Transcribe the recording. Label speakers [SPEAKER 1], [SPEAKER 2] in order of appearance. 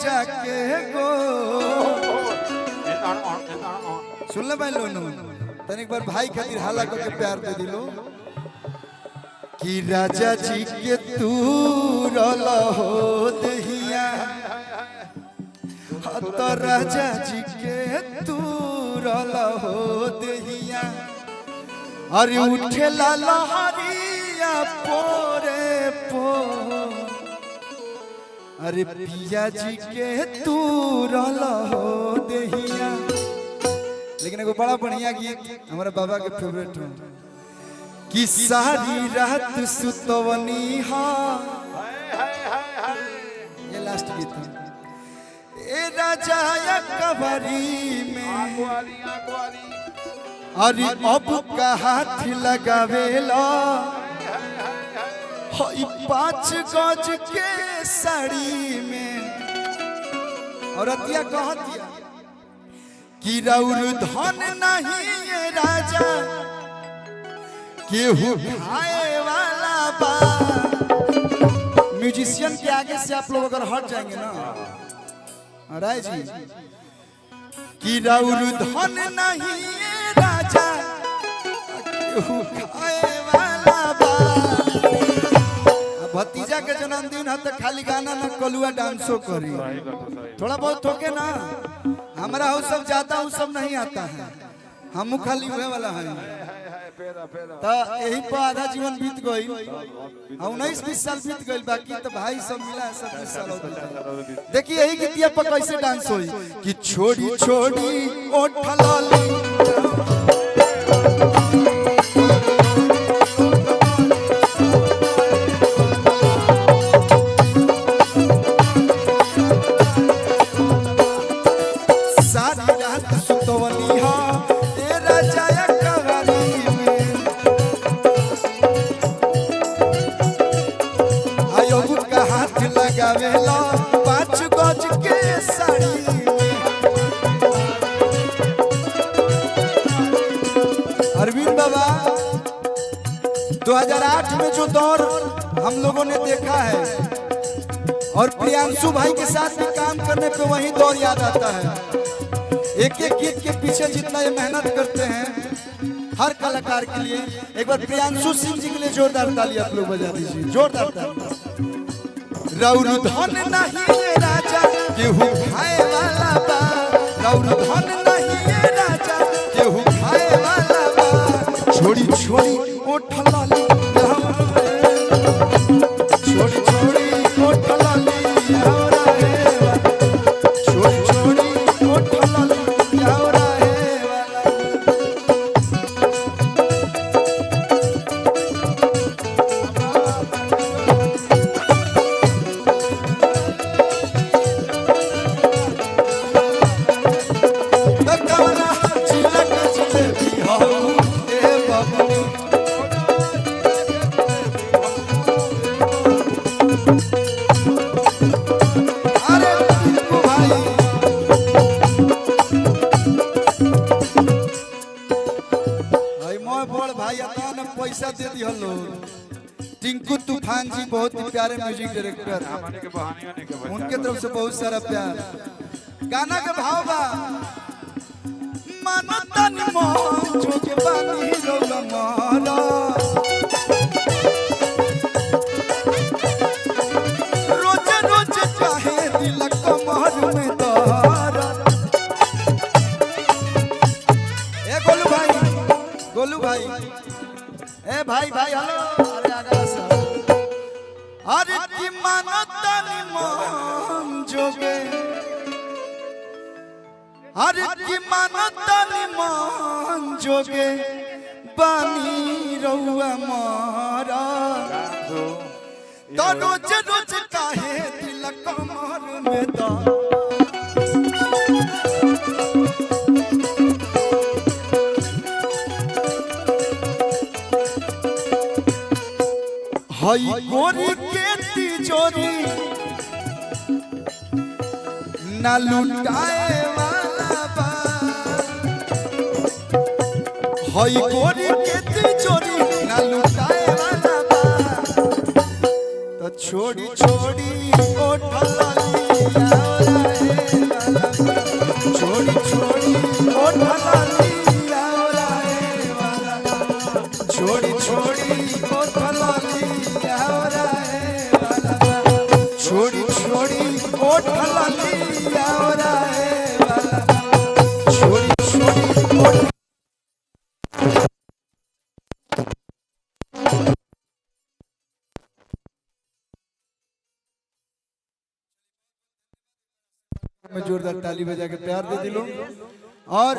[SPEAKER 1] जाके गो सुन ले भाई लोनो तने एक बार भाई खातिर हाला करके प्यार दे दिलो कि राजा जी के तू रला हो दहिया तो राजा जी के तू रला हो दहिया अरे उठे ला लहरिया पोरे पो अरे पिया जी के तू रला हो दहिया। लेकिन एगो बड़ा बढ़िया गीत हमारे बाबा के फेवरेट है कि सारी रात सुतवनी हा ये लास्ट गीत है ए राजा या कबरी में अरे अब का हाथ लगावेला 5 गज के साड़ी में और अतिया कहतिया कि रौर धन नहीं ये राजा केहू खाए वाला बा। म्यूजिशियन के आगे से आप लोग अगर हट जाएंगे ना राय जी कि रौर धन नहीं ये राजा केहू खाए वाला बा। भतीजा के जन्मदिन है तो खाली गाना ना कलुआ डांसो करी थोड़ा बहुत ठोके ना हमारा वो सब जाता हूँ सब नहीं आता है हम खाली हुए वाला है तो यही पर आधा जीवन बीत गई 19-20 साल बीत गई बाकी तो भाई सब मिला है सब 20 साल देखिए यही गीतिया पर कैसे डांस हुई कि छोड़ी छोड़ी ओठलाली लगावेला 5 गज के साड़ी में। अरविंद बाबा 2008 में जो दौर हम लोगों ने देखा है और प्रियांशु भाई के साथ भी काम करने पे वही दौर याद आता है। एक एक गीत के पीछे जितना ये मेहनत करते हैं हर कलाकार के लिए एक बार प्रियांशु सिंह जी के लिए जोरदार ताली आप लोग बजा दीजिए जोरदार ताली। रौर धन नहीं राजा केहू खाए वाला बा रौर धन नहीं राजा केहू खाए वाला बा छोड़ी छोड़ी ओठलाली छोड़ी छोड़ी ओठलाली छोड़ी छोड़ी ओठलाली पैसा दे दी हलो टिंकू तूफान जी बहुत ही प्यारे म्यूजिक डायरेक्टर उनके तरफ से बहुत सारा प्यार। गाना का भाव बा मनतन मोह जो के बानी रोला मारा रोज रोज चाहे दिल कमर में दर्द। ए गोलू भाई ए भाई भाई हेलो अरे आगे से अरे की मनतन मोह जोगे अरे की मनतन मोह जोगे बानी रहुआ मारा तो रोज रोज काहे दिल कमर में दर्द। हई गोरी के तिजोरी ना लुटाए वाला बा हई गोरी के तिजोरी ना लुटाए वाला बा तो छोड़ी छोड़ी ओठलाली छोड़ी छोड़ी ओठल लिया छोड़ी छोड़ी ओठल लिया छोड़ी छोड़ी में जोरदार ताली बजा के प्यार दे दिलो। और